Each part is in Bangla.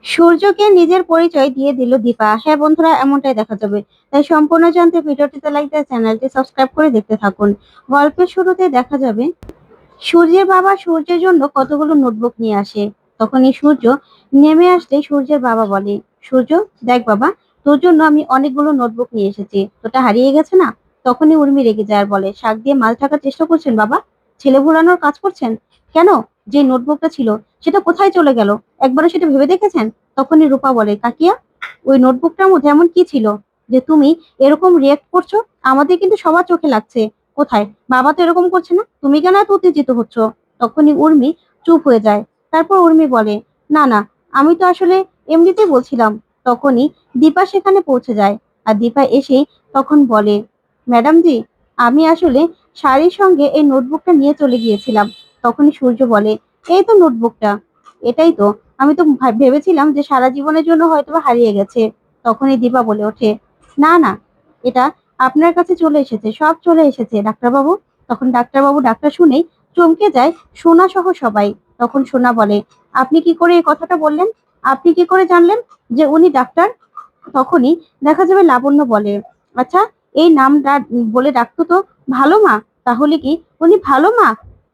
সূর্যকে নিজের পরিচয় দিয়ে দিল দীপা। হ্যাঁ বন্ধুরা, এমনটাই দেখা যাবে। তাই সম্পূর্ণ জানতে ভিডিওটিতে লাইক দিয়ে চ্যানেলটি সাবস্ক্রাইব করে দেখতে থাকুন। গল্পের শুরুতে দেখা যাবে সূর্যের বাবা সূর্যের জন্য কতগুলো নোটবুক নিয়ে আসে। তখনই সূর্য নেমে আসলে সূর্যের বাবা বলে, সূর্য, দেখ বাবা, তোর জন্য আমি অনেকগুলো নোটবুক নিয়ে এসেছি, তোটা হারিয়ে গেছে না। তখনই উর্মি রেগে যায় আর বলে, শাক দিয়ে মাছ ঢাকার চেষ্টা করছেন বাবা? ছেলে ভুলানোর কাজ করছেন কেন? যে নোটবুকটা ছিল সেটা কোথায় চলে গেল? একবারও সেটা ভেবে দেখেছেন? তখনই রূপা বলে, কাকিয়া, ওই নোটবুকটার মধ্যে এমন কি ছিল যে তুমি এরকম রিয়েক্ট করছো? আমাদের কিন্তু সবার চোখে লাগছে। কোথায়? বাবা তো এরকম করছে না, তুমি কেন এত উত্তেজিত হচ্ছ? তখনই উর্মি চুপ হয়ে যায়। তারপর উর্মি বলে, না না, আমি তো আসলে এমনিতেই বলছিলাম। তখনই দীপা সেখানে পৌঁছে যায়। আর দীপা এসেই তখন বলে, ম্যাডাম জি, আমি আসলে শাড়ির সঙ্গে এই নোটবুকটা নিয়ে চলে গিয়েছিলাম। তখনই সূর্য বলে, এই তো নোটবুকটা, এটাই তো। আমি তো ভেবেছিলাম যে সারা জীবনের জন্য হয়তো বা হারিয়ে গেছে। তখনই দীপা বলে ওঠে, না না, এটা আপনার কাছে চলে এসেছে, সব চলে এসেছে ডাক্তারবাবু। তখন ডাক্তারবাবু ডাক্তার শুনেই চমকে যায় সোনা সহ সবাই। তখন সোনা বলে, আপনি কি করে এই কথাটা বললেন? আপনি কি করে জানলেন যে উনি ডাক্তার? তখনই দেখা যাবে লাবণ্য বলে, আচ্ছা, এই নামটা বলে ডাকতো তো ভালো মা, তাহলে কি উনি ভালো মা?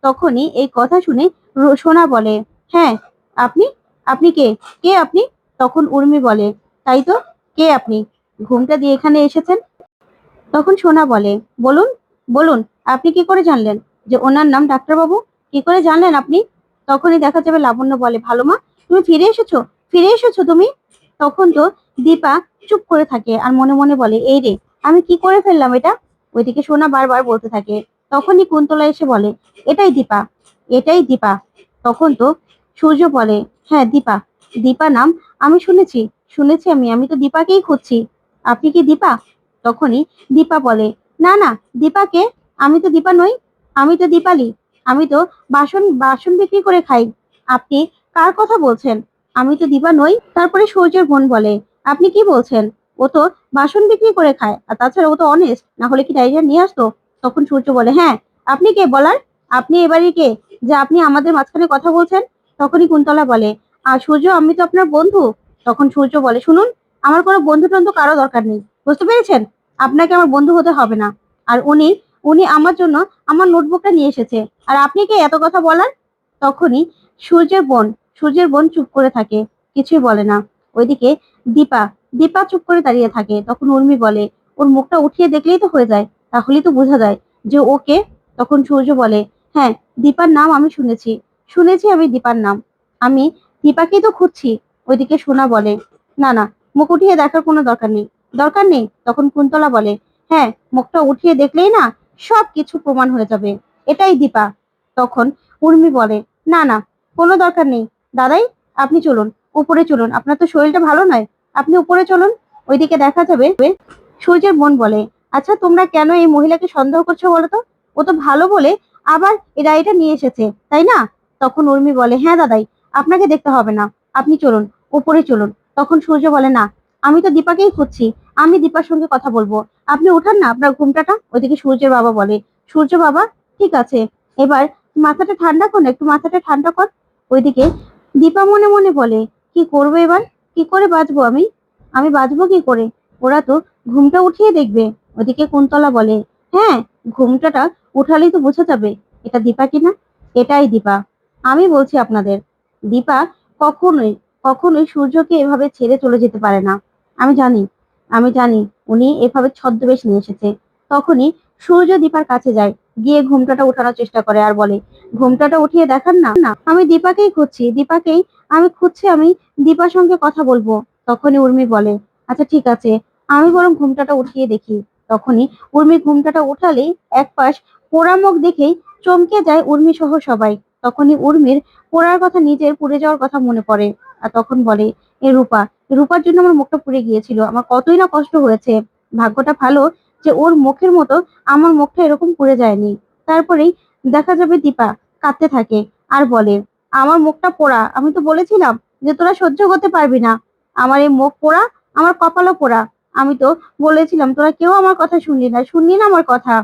তখনই এই কথা শুনে সোনা বলে, হ্যাঁ, আপনি আপনি কে? কে আপনি? তখন উর্মি বলে, তাই তো, কে আপনি? ঘুমটা দিয়ে এখানে এসেছেন? তখন সোনা বলে, বলুন, বলুন, আপনি কি করে জানলেন যে ওনার নাম ডাক্তারবাবু? কি করে জানলেন আপনি? তখনই দেখা যাবে লাবণ্য বলে, ভালো মা, তুমি ফিরে এসেছো, ফিরে এসেছো তুমি। তখন তো দীপা চুপ করে থাকে আর মনে মনে বলে, এই রে, আমি কি করে ফেললাম এটা? ওইদিকে সোনা বারবার বলতে থাকে। তখনই কুন্তলা এসে বলে, এটাই দীপা, এটাই দীপা। তখন তো সূর্য বলে, হ্যাঁ দীপা, দীপা নাম আমি শুনেছি, শুনেছি, আমি তো দীপাকেই খুঁজছি। আপনি কি দীপা? তখনই দীপা বলে, না না, দীপাকে, আমি তো দীপা নই, আমি তো দীপালি, আমি তো বাসন বাসন বিক্রি করে খাই। আপনি কার কথা বলছেন? আমি তো দীপা নই। তারপরে সূর্যের বোন বলে, আপনি কি বলছেন? ও তো বাসন বিক্রি করে খায়, আর তাছাড়া ও তো অনেস্ট, না হলে কি ডাইরিয়া নিয়ে আসতো? তখন সূর্য বলে, হ্যাঁ, আপনি কে বলার? আপনি এবারে কে যে আপনি আমাদের মাঝখানে কথা বলছেন? তখনই কুন্তলা বলে, আর সূর্য, আমি তো আপনার বন্ধু। তখন সূর্য বলে, শুনুন, আমার কোনো বন্ধু টন্ধু কারো দরকার নেই, বুঝতে পেরেছেন? আপনাকে আমার বন্ধু হতে হবে না। আর উনি উনি আমার জন্য আমার নোটবুকটা নিয়ে এসেছে, আর আপনি কে এত কথা বলার? তখনই সূর্যের বোন সূর্যের বোন চুপ করে থাকে, কিছুই বলে না। ওইদিকে দীপা দীপা চুপ করে দাঁড়িয়ে থাকে। তখন উর্মি বলে, ওর মুখটা উঠিয়ে দেখলেই তো হয়ে যায়, তাহলেই তো বোঝা যায় যে ওকে। তখন সূর্য বলে, হ্যাঁ, দীপার নাম আমি শুনেছি, শুনেছি আমি দীপার নাম, আমি দীপাকেই তো খুঁজছি। ওইদিকে সোনা বলে, না না, মুখ উঠিয়ে দেখার কোনো দরকার নেই, দরকার নেই। তখন কুন্তলা বলে, হ্যাঁ, মুখটা উঠিয়ে দেখলেই না সব কিছু প্রমাণ হয়ে যাবে, এটাই দীপা। তখন উর্মি বলে, না না, কোনো দরকার নেই। দাদাই, আপনি চলুন, উপরে চলুন, আপনার তো শরীরটা ভালো নয়, আপনি উপরে চলুন। ওইদিকে দেখা যাবে সূর্যের বোন বলে, আচ্ছা, তোমরা কেন এই মহিলাকে সন্দেহ করছো বলো তো? ও তো ভালো বলে আবার এরা এটা নিয়ে এসেছে, তাই না? তখন উর্মি বলে, হ্যাঁ দাদাই, আপনাকে দেখতে হবে না, আপনি চলুন, উপরে চলুন। তখন সূর্য বলে, না, আমি তো দীপাকেই খুঁজছি, আমি দীপার সঙ্গে কথা বলবো, আপনি উঠান না আপনার ঘুমটাটা। ওইদিকে সূর্যের বাবা বলে, সূর্য বাবা, ঠিক আছে, এবার মাথাটা ঠান্ডা কর না, একটু মাথাটা ঠান্ডা কর। ওইদিকে দীপা মনে মনে বলে, কি করবো এবার? কি করে বাঁচবো আমি? আমি বাঁচবো কি করে? ওরা তো ঘুমটা উঠিয়ে দেখবে। ওদিকে কুন্তলা বলে, হ্যাঁ, ঘুমটাটা উঠালেই তো বোঝা যাবে এটা দীপা কিনা। এটাই দীপা, আমি বলছি আপনাদের, দীপা কখনোই কখনোই সূর্যকে এভাবে ছেড়ে চলে যেতে পারে না। আমি জানি, আমি জানি উনি এভাবে ছদ্মবেশ নিয়ে এসেছে। তখনই সূর্য দীপার কাছে যায়, গিয়ে ঘুমটাটা উঠানোর চেষ্টা করে আর বলে, ঘুমটাটা উঠিয়ে দেখান না, না, আমি দীপাকেই খুঁজছি, দীপাকেই আমি খুঁজছি, আমি দীপার সঙ্গে কথা বলবো। তখনই উর্মি বলে, আচ্ছা ঠিক আছে, আমি বরং ঘুমটাটা উঠিয়ে দেখি। তখনই উর্মি ঘুমটাটা উঠালেই এক পাশ পোড়া মুখ দেখেই চমকে যায় উর্মি সহ সবাই। তখনই উর্মির পোড়ার কথা, নিজের পুড়ে যাওয়ার কথা মনে পড়ে। আর তখন বলে, এ রূপা, রূপার জন্য আমার মুখটা পুড়ে গিয়েছিল, আমার কতই না কষ্ট হয়েছে। ভাগ্যটা ভালো যে ওর মুখের মতো আমার মুখটা এরকম পুড়ে যায়নি। তারপরেই দেখা যাবে দীপা কাঁদতে থাকে আর বলে, আমার মুখটা পোড়া, আমি তো বলেছিলাম যে তোরা সহ্য করতে পারবি না। আমার এই মুখ পোড়া, আমার কপালও পোড়া। আমি তো বলেছিলাম, তোরা কেউ আমার কথা শুনলি না আমার কথা।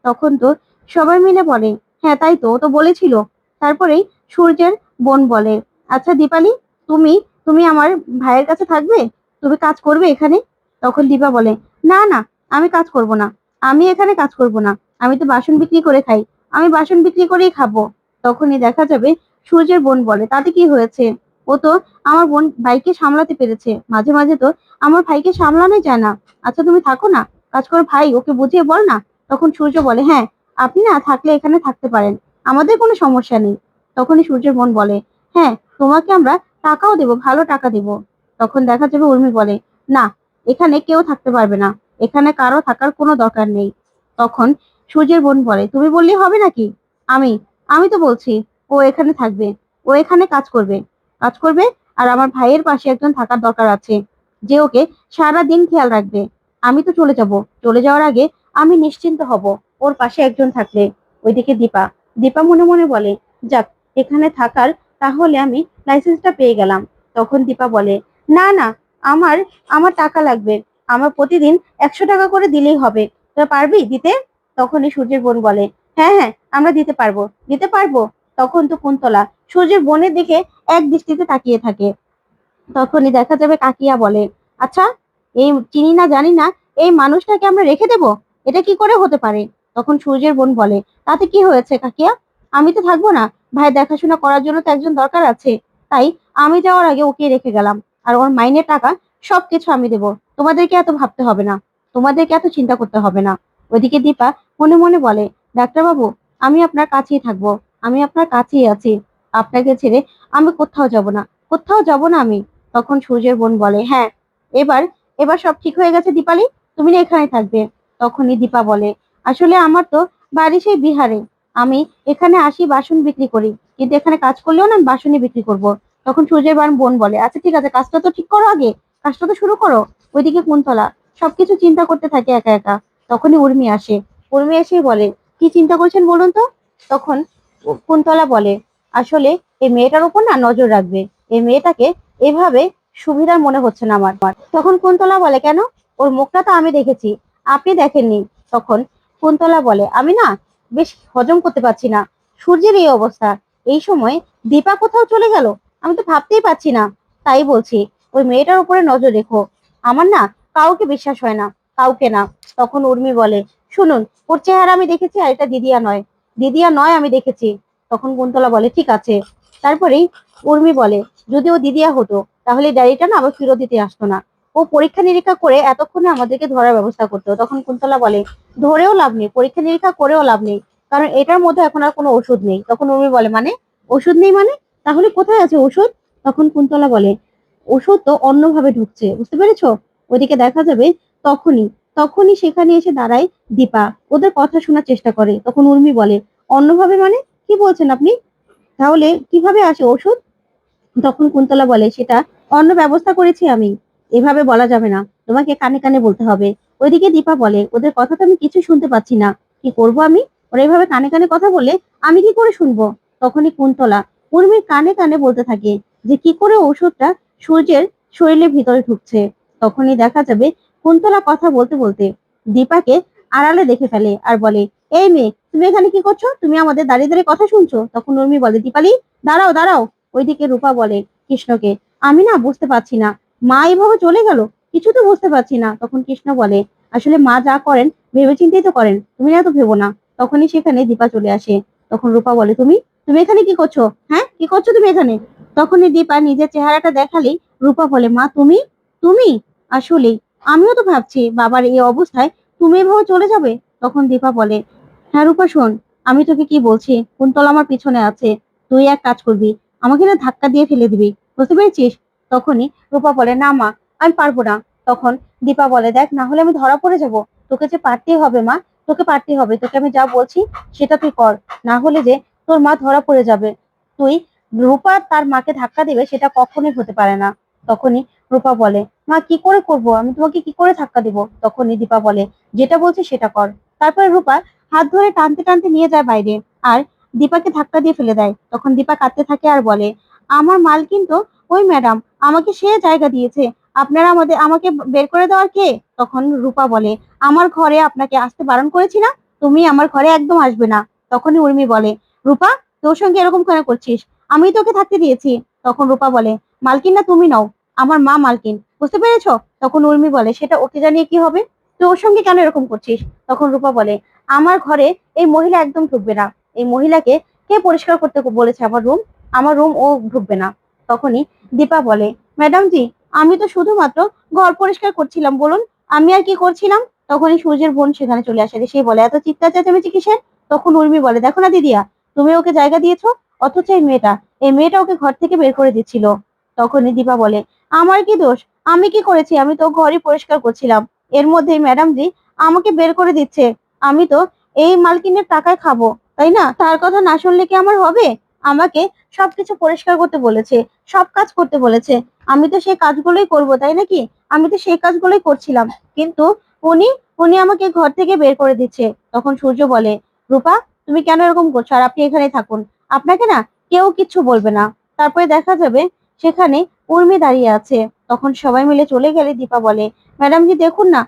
তখন তো সবাই মিলে বলে, হ্যাঁ তাই তো, ও তো বলেছিল। তারপরেই সূর্যের বোন বলে, আচ্ছা দীপালি, তুমি তুমি আমার ভাইয়ের কাছে থাকবে, তুমি কাজ করবে এখানে? তখন দীপা বলে, না না, আমি কাজ করব না, আমি এখানে কাজ করব না, আমি তো বাসন বিক্রি করে খাই, আমি বাসন বিক্রি করেই খাবো। তখনই দেখা যাবে সূর্যের বোন বলে, তাতে কি হয়েছে, ও তো আমার বোন ভাইকে সামলাতে পেরেছে, মাঝে মাঝে তো আমার ভাইকে সামলানোই যায় না। আচ্ছা তুমি থাকো না, কাজ করো, ভাই ওকে বুঝিয়ে বল না। তখন সূর্য বলে, হ্যাঁ, আপনি না থাকলে এখানে থাকতে পারেন, আমাদের কোনো সমস্যা নেই। তখনই সূর্যের বোন বলে, হ্যাঁ, তোমাকে আমরা টাকাও দেবো, ভালো টাকা দেবো। তখন দেখা যাবে উর্মি বলে, না, এখানে কেউ থাকতে পারবে না, এখানে কারো থাকার কোনো দরকার নেই। তখন সূর্যের বোন বলে, তুমি বললেই হবে নাকি? আমি আমি তো বলছি ও এখানে থাকবে, ও এখানে কাজ করবে, আর আমার ভাইয়ের পাশে একজন থাকার দরকার আছে, যে ওকে সারা দিন খেয়াল রাখবে। আমি তো চলে যাব, চলে যাওয়ার আগে আমি নিশ্চিন্ত হব ওর পাশে একজন থাকলে। ওইদিকে দীপা দীপা মনে মনে বলে, যাক, এখানে থাকার তাহলে আমি লাইসেন্সটা পেয়ে গেলাম। তখন দীপা বলে, না না, আমার আমার টাকা লাগবে, আমার প্রতিদিন 100 টাকা করে দিলেই হবে, তোরা পারবি দিতে? তখনই সূর্যের বোন বলে, হ্যাঁ হ্যাঁ, আমরা দিতে পারবো। তখন তো কুন্তলা সূর্যের বোনের দিকে এক দৃষ্টিতে তাকিয়ে থাকে। তখনই দেখা যাবে কাকিয়া বলে, আচ্ছা, এই চিনি না জানি না, এই মানুষটাকে আমরা রেখে দেব, এটা কি করে হতে পারে? তখন সূর্যের বোন বলে, তাতে কি হয়েছে কাকিয়া, আমি তো থাকবো না, ভাই দেখাশোনা করার জন্য তো একজন দরকার আছে, তাই আমি যাওয়ার আগে ওকে রেখে গেলাম, আর ওর মাইনের টাকা সবকিছু আমি দেবো, তোমাদেরকে এত ভাবতে হবে না, তোমাদেরকে এত চিন্তা করতে হবে না। ওইদিকে দীপা মনে মনে বলে, ডাক্তারবাবু, আমি আপনার কাছেই থাকবো, আমি আপনার কাছেই আছি, আপনাকে ছেড়ে আমি কোথাও যাব না আমি। তখন সূর্যের বোন বলে, হ্যাঁ, এবার এবার সব ঠিক হয়ে গেছে দীপালি, তুমি না এখানে থাকবে। তখনই দীপা বলে, আসলে আমার তো বাড়ি সেই বিহারে, আমি এখানে আসি বাসন বিক্রি করি, কিন্তু এখানে কাজ করলেও না আমি বাসনই বিক্রি করব। তখন সূর্যের বোন বলে, আচ্ছা ঠিক আছে, কাজটা তো ঠিক করো আগে, কাজটা তো শুরু করো। ওইদিকে কুন্তলা সবকিছু চিন্তা করতে থাকে একা একা। তখনই উর্মি এসে বলে, কি চিন্তা করছেন বলুন তো? তখন কুন্তলা বলে, আসলে এই মেয়েটার উপর না নজর রাখবে, এই মেয়েটাকে এভাবে সুবিধার মনে হচ্ছে না আমার। তখন কুন্তলা বলে, কেন? ওর মুখটা তো আমি দেখেছি, আপনি দেখেননি। তখন কুন্তলা বলে, আমি না বেশ হজম করতে পারছি না সূর্যের এই অবস্থা, এই সময় দীপা কোথাও চলে গেল, আমি তো ভাবতেই পারছি না, তাই বলছি ওই মেয়েটার উপরে নজর রেখো, আমার না কাউকে বিশ্বাস হয় না, কাউকে না। তখন উর্মি বলে, শুনুন, ওর চেহারা আমি দেখেছি, আর এটা দিদিয়া নয় আমি দেখেছি। তখন কুন্তলা বলে, ঠিক আছে। তারপরেই উর্মি বলে, যদি ও দিদিয়া হতো তাহলে ডায়েরিটা না আবার ফেরত দিতে আসতো না, ও পরীক্ষা নিরীক্ষা করে এতক্ষণে আমাদেরকে ধরার ব্যবস্থা করতো। তখন কুন্তলা বলে, ধরেও লাভ নেই, পরীক্ষা নিরীক্ষা করেও লাভ নেই, কারণ এটার মধ্যে এখন আর কোনো ওষুধ নেই। তখন উর্মি বলে, মানে ওষুধ নেই মানে? তাহলে কোথায় আছে ওষুধ? তখন কুন্তলা বলে, ওষুধ তো অন্যভাবে ঢুকছে, বুঝতে পেরেছো? ওইদিকে দেখা যাবে তখনই তখনই সেখানে এসে দাঁড়ায় দীপা, ওদের কথা শোনার চেষ্টা করে। তখন উর্মি বলে, অন্যভাবে মানে কি বলছেন আপনি, তাহলে কিভাবে আসে ওষুধ? তখন কুন্তলা বলে, সেটা অন্য ব্যবস্থা করেছি আমি, এভাবে বলা যাবে না, তোমাকে কানে কানে বলতে হবে। ওইদিকে দীপা বলে, ওদের কথা তো আমি কিছু শুনতে পাচ্ছি না, কি করব আমি? ওরা এভাবে কানে কানে কথা বললে আমি কি করে শুনবো? তখনই কুন্তলা উর্মির কানে কানে বলতে থাকে যে কি করে ওষুধটা সূর্যের শরীরের ভিতরে ঢুকছে। তখনই দেখা যাবে কুন্তলা কথা বলতে বলতে দীপাকে আড়ালে দেখে ফেলে আর বলে, এই মেয়ে, তুমি এখানে কি করছো? তুমি আমাদের দাঁড়িয়ে দাঁড়িয়ে কথা শুনছো? তখন উর্মি বলে, দীপালি, দাঁড়াও দাঁড়াও। ওইদিকে রূপা বলে কৃষ্ণকে, আমি না বুঝতে পারছি না, মা এভাবে চলে গেল, কিছু তো বুঝতে পারছি না। তখন কৃষ্ণ বলে, আসলে মা যা করেন ভেবে চিন্তেই তো করেন, তুমি না তো ভেবো না। তখনই সেখানে দীপা চলে আসে। তখন রূপা বলে, তুমি তুমি এখানে কি করছো? হ্যাঁ, কি করছো তুমি এখানে? তখনই দীপা নিজের চেহারাটা দেখালেই রূপা বলে, মা তুমি তুমি আসলে আমিও তো ভাবছি বাবার এই অবস্থায় তুমি এভাবে চলে যাবে। তখন দীপা বলে, হ্যাঁ রূপা শোন, আমি তোকে কি বলছি, কুন্তল আমার পিছনে আছে, তুই এক কাজ করবি, আমাকে না ধাক্কা দিয়ে ফেলে দিবি, বুঝতে পেরেছিস? তখনই রূপা বলে, না মা, আমি পারবো না। তখন দীপা বলে, দেখ, না হলে আমি ধরা পড়ে যাব, তোকে যে পারতেই হবে মা, তোকে পারতেই হবে, তোকে আমি যা বলছি সেটা তুই কর, না হলে যে তোর মা ধরা পড়ে যাবে। তুই রূপা তার মাকে ধাক্কা দিবে সেটা কখনোই হতে পারে না। তখনই রূপা বলে, মা কি করে করব, আমি তোমাকে কি করে ধাক্কা দিব? তখনই দীপা বলে, যেটা বলছি সেটা কর। তারপরে রূপা হাত ধরে টানতে টানতে নিয়ে যায় বাইরে, আর দীপাকে ধাক্কা দিয়ে ফেলে দেয়। তখন দীপা কাঁদতে থাকে আর বলে, আমার মাল কিন্তু ওই ম্যাডাম আমাকে সে জায়গা দিয়েছে, আপনারা আমাকে বের করে দেওয়ার কে? তখন রূপা বলে, আমার ঘরে আপনাকে আসতে বারণ করেছি না, তুমি আমার ঘরে একদম আসবে না। তখনই উর্মি বলে, রূপা, তোর সঙ্গে এরকম কেন করছিস, আমি তোকে থাকতে দিয়েছি। তখন রূপা বলে, মালকিন না তুমি নও, আমার মা মালকিন, বুঝতে পেরেছো? তখন উর্মি বলে, সেটা ওকে জানিয়ে কি হবে, তুই ওর সঙ্গে কেন এরকম করছিস? তখন রূপা বলে, আমার ঘরে এই মহিলা একদম ঢুকবে না। এই মহিলাকে কে পরিষ্কার করতে বলেছে আমার রুম ও ঢুকবে না। তখনই দীপা বলে, ম্যাডাম জি, আমি তো শুধুমাত্র ঘর পরিষ্কার করছিলাম, বলুন আমি আর কি করছিলাম? তখনই সূর্যের বোন সেখানে চলে আসে, সে বলে, এত চিৎকার চেঁচামেচি কিসের? তখন উর্মি বলে, দেখো না দিদিয়া, তুমি ওকে জায়গা দিয়েছো, অথচ এই মেয়েটা ওকে ঘর থেকে বের করে দিচ্ছিল। তখনই দীপা বলে, আমার কি দোষ? আমি কি করেছি? আমি তো ঘরই পরিষ্কার করছিলাম, এর মধ্যেই ম্যাডাম জি আমাকে বের করে দিচ্ছে। আমি তো এই মালকিনের টাকায় খাবো, তাই না? তার কথা না শুনলে কি আমার হবে? আমাকে সবকিছু পরিষ্কার করতে বলেছে, সব কাজ করতে বলেছে, আমি তো সেই কাজগুলোই করব, তাই নাকি? আমি তো সেই কাজগুলোই করছিলাম, কিন্তু উনি উনি আমাকে ঘর থেকে বের করে দিচ্ছে। তখন সূর্য বলে, রূপা, তুমি কেন এরকম করছো? আর আপনি এখানে থাকুন, আপনাকে না কেউ কিচ্ছু বলবে না। তারপরে দেখা যাবে সেখানে উর্মি দাঁড়িয়ে আছে। তখন সবাই মিলে চলে গেলে দীপা বলে, ম্যাডাম জি দেখুন না,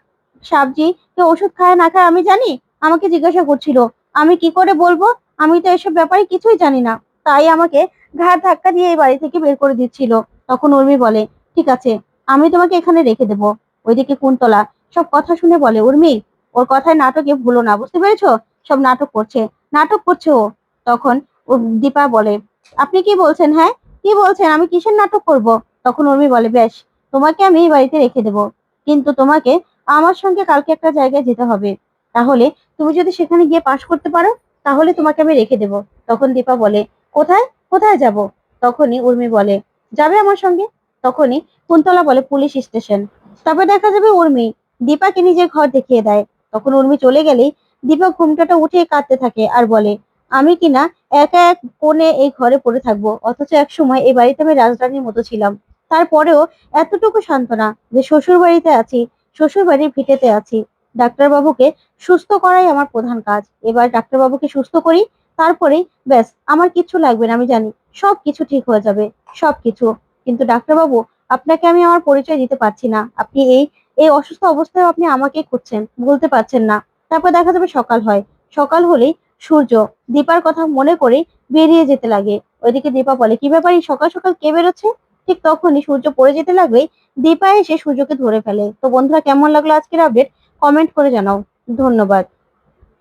সাবজি কে ওষুধ খায় না খায় আমি জানি, আমাকে জিজ্ঞাসা করছিল, আমি কি করে বলবো? আমি তো এসব ব্যাপারে কিছুই জানি না, তাই আমাকে ঘাড় ধাক্কা দিয়ে এই বাড়ি থেকে বের করে দিচ্ছিল। তখন উর্মি বলে, ঠিক আছে, আমি তোমাকে এখানে রেখে দেবো। ওইদিকে কুন্তলা সব কথা শুনে বলে, উর্মি, ওর কথায় নাটকে ভুলো না, বুঝতে পেরেছো? সব নাটক করছে ও। তখন দীপা বলে, আপনি কি বলছেন? হ্যাঁ, কি বলছেন? আমি কিসের নাটক করব? তখন উর্মি বলে, বেশ, তোমাকে আমি এই বাড়িতে রেখে দেবো, কিন্তু তোমাকে আমার সঙ্গে কালকে একটা জায়গায় যেতে হবে। তাহলে তুমি যদি সেখানে গিয়ে পাশ করতে পারো, তাহলে তোমাকে আমি রেখে দেবো। তখন দীপা বলে, কোথায় কোথায় যাব? তখনই উর্মি বলে, যাবে আমার সঙ্গে। তখনই কুন্তলা বলে, পুলিশ স্টেশন। তারপর দেখা যাবে উর্মি দীপাকে নিজের ঘর দেখিয়ে দেয়। তখন উর্মি চলে গেলেই দীপা ঘুমটাটা উঠে কাঁদতে থাকে আর বলে, আমি কিনা একা এক কোণে এই ঘরে পড়ে থাকবো, অথচ এক সময় এই বাড়িতে আমি রাজরানীর মতো ছিলাম। তারপরেও এতটুকু সান্ত্বনা যে শ্বশুর বাড়িতে আছি, শ্বশুর বাড়ির ভিটেতে আছি। ডাক্তারবাবুকে সুস্থ করাই আমার প্রধান কাজ। এবার ডাক্তারবাবুকে সুস্থ করি, তারপরেই ব্যাস, আমার কিচ্ছু লাগবে না, আমি জানি সবকিছু ঠিক হয়ে যাবে, সবকিছু। কিন্তু ডাক্তারবাবু, আপনাকে আমি আমার পরিচয় দিতে পারছি না, আপনি এই এই অসুস্থ অবস্থায় আপনি আমাকে খুঁজছেন, বলতে পারছেন না। তারপর দেখা যাবে সকাল হয়। সকাল হলেই সূর্য দীপার কথা মনে করে বেরিয়ে যেতে লাগে। ওইদিকে দীপা বলে, কি ব্যাপার, এই সকাল সকাল কে বেরোচ্ছে? ঠিক তখনই সূর্য পড়ে যেতে লাগলে দীপা এসে সূর্যকে ধরে ফেলে। তো বন্ধুরা, কেমন লাগলো আজকের আপডেট? কমেন্ট করে জানাও। ধন্যবাদ।